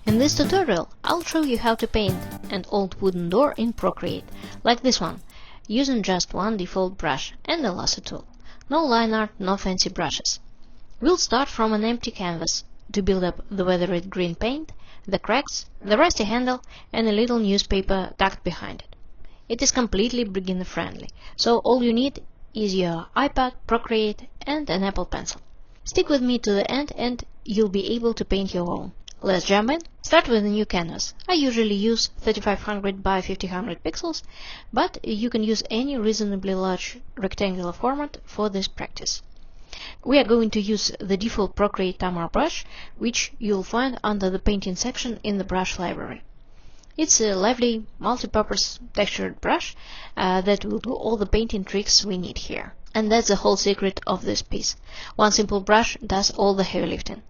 In this tutorial, I'll show you how to paint an old wooden door in Procreate, like this one, using just one default brush and the Lasso tool. No line art, no fancy brushes. We'll start from an empty canvas to build up the weathered green paint, the cracks, the rusty handle, and a little newspaper tucked behind it. It is completely beginner friendly, so all you need is your iPad, Procreate, and an Apple Pencil. Stick with me to the end and you'll be able to paint your own. Let's jump in. Start with a new canvas. I usually use 3500 by 5000 pixels, but you can use any reasonably large rectangular format for this practice. We are going to use the default Procreate Tamar brush, which you'll find under the painting section in the brush library. It's a lively, multi-purpose textured brush that will do all the painting tricks we need here. And that's the whole secret of this piece. One simple brush does all the heavy lifting.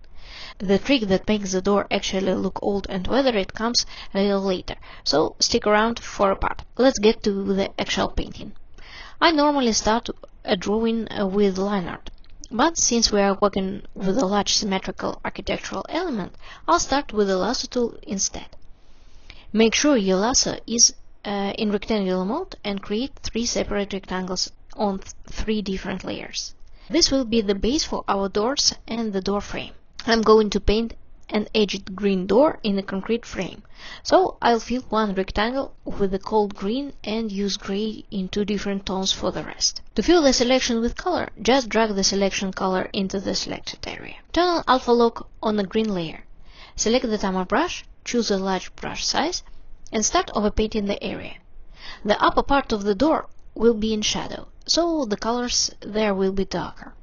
The trick that makes the door actually look old and weathered comes a little later, so stick around for a part. Let's get to the actual painting. I normally start a drawing with line art, but since we are working with a large symmetrical architectural element, I'll start with the Lasso tool instead. Make sure your lasso is in rectangular mode and create 3 separate rectangles on 3 different layers. This will be the base for our doors and the door frame. I'm going to paint an edged green door in a concrete frame, so I'll fill one rectangle with a cold green and use gray in 2 different tones for the rest. To fill the selection with color, just drag the selection color into the selected area. Turn on alpha lock on the green layer. Select the Tamar brush, choose a large brush size, and start overpainting the area. The upper part of the door will be in shadow, so the colors there will be darker.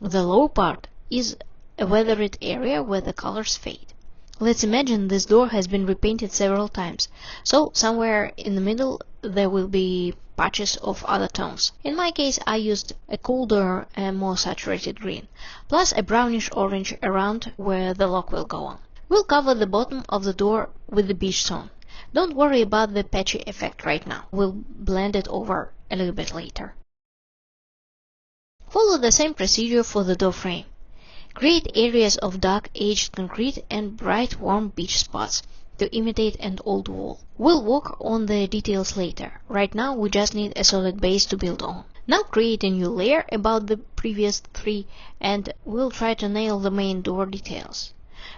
The lower part is a weathered area where the colors fade. Let's imagine this door has been repainted several times, so somewhere in the middle there will be patches of other tones. In my case, I used a colder and more saturated green, plus a brownish orange around where the lock will go on. We'll cover the bottom of the door with the beige tone. Don't worry about the patchy effect right now. We'll blend it over a little bit later. Follow the same procedure for the door frame. Create areas of dark aged concrete and bright warm beige spots to imitate an old wall. We'll work on the details later. Right now we just need a solid base to build on. Now create a new layer about the previous 3 and we'll try to nail the main door details.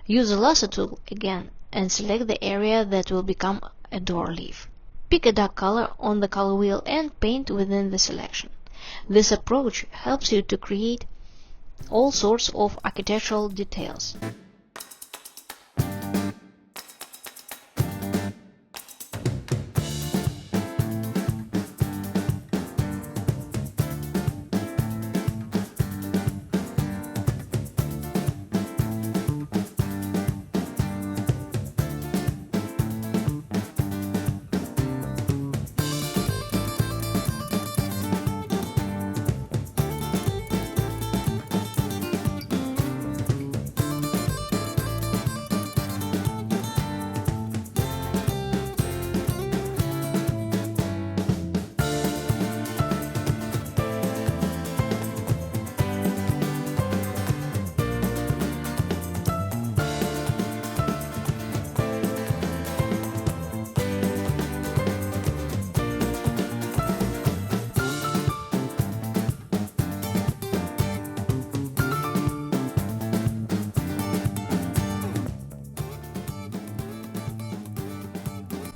Use the Lasso tool again and select the area that will become a door leaf. Pick a dark color on the color wheel and paint within the selection. This approach helps you to create all sorts of architectural details.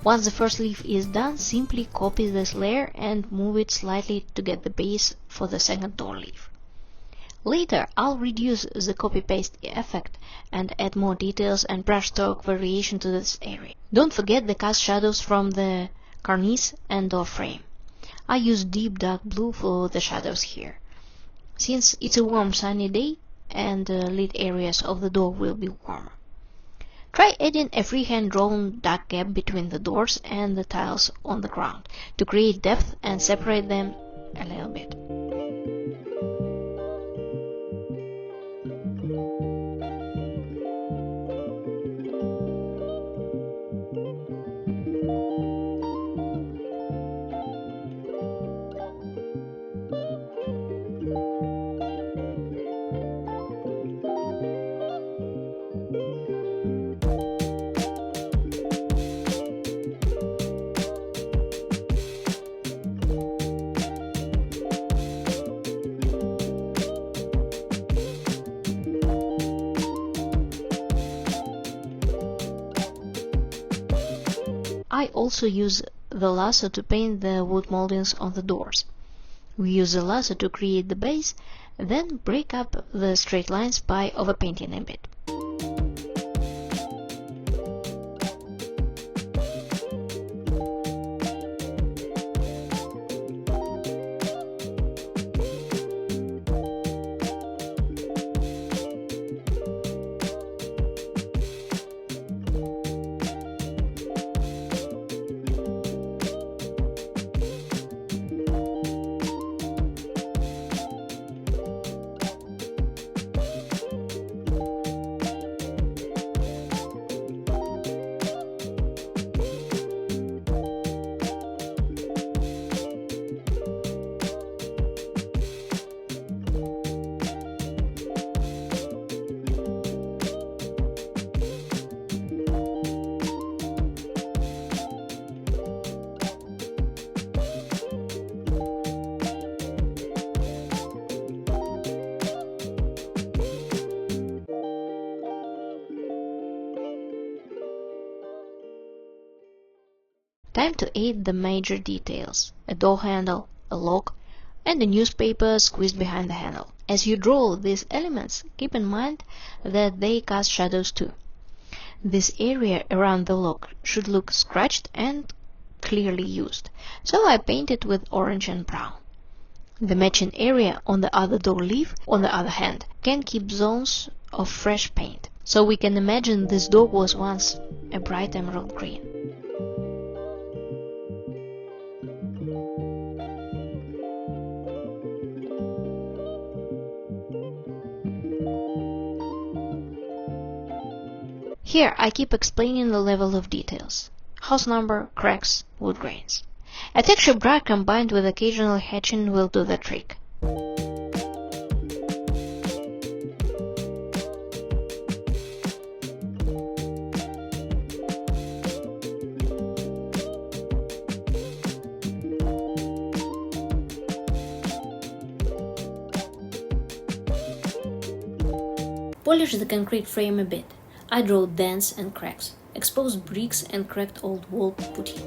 Once the first leaf is done, simply copy this layer and move it slightly to get the base for the second door leaf. Later, I'll reduce the copy-paste effect and add more details and brushstroke variation to this area. Don't forget the cast shadows from the cornice and door frame. I use deep dark blue for the shadows here. Since it's a warm sunny day and lit areas of the door will be warmer. Try adding a freehand drawn dark gap between the doors and the tiles on the ground to create depth and separate them a little bit. I also use the lasso to paint the wood moldings on the doors. We use the lasso to create the base, then break up the straight lines by overpainting a bit. Time to add the major details: a door handle, a lock, and a newspaper squeezed behind the handle. As you draw these elements, keep in mind that they cast shadows too. This area around the lock should look scratched and clearly used, so I paint it with orange and brown. The matching area on the other door leaf, on the other hand, can keep zones of fresh paint, so we can imagine this door was once a bright emerald green. Here I keep explaining the level of details: house number, cracks, wood grains. A texture brush combined with occasional hatching will do the trick. Polish the concrete frame a bit. I draw dents and cracks, exposed bricks and cracked old wall putty.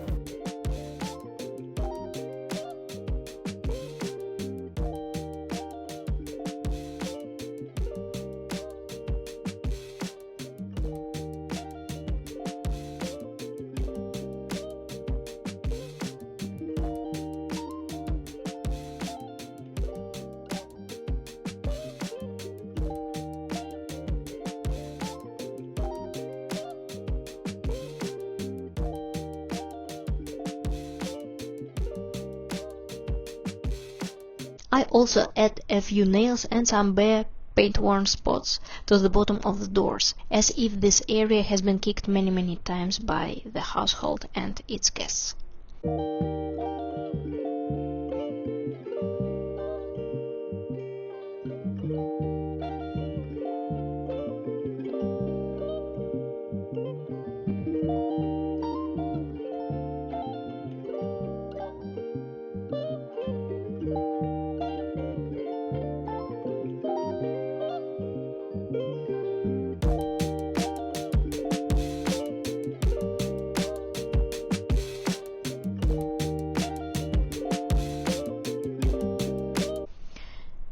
I also add a few nails and some bare paint-worn spots to the bottom of the doors, as if this area has been kicked many times by the household and its guests.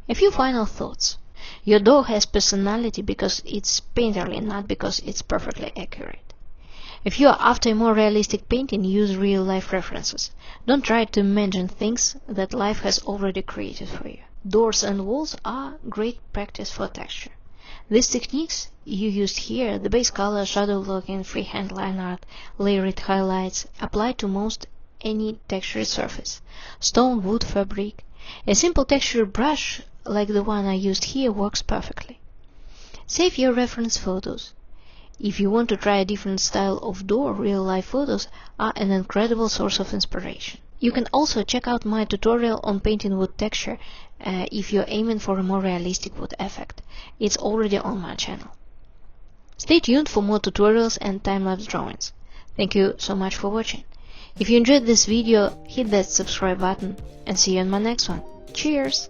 A few final thoughts. Your door has personality because it's painterly, not because it's perfectly accurate. If you are after a more realistic painting, use real-life references. Don't try to imagine things that life has already created for you. Doors and walls are great practice for texture. These techniques you used here, the base color, shadow blocking, freehand line art, layered highlights, apply to most any textured surface. Stone, wood, fabric. A simple texture brush like the one I used here works perfectly. Save your reference photos. If you want to try a different style of door, real-life photos are an incredible source of inspiration. You can also check out my tutorial on painting wood texture if you're aiming for a more realistic wood effect. It's already on my channel. Stay tuned for more tutorials and time-lapse drawings. Thank you so much for watching. If you enjoyed this video, hit that subscribe button and see you in my next one. Cheers!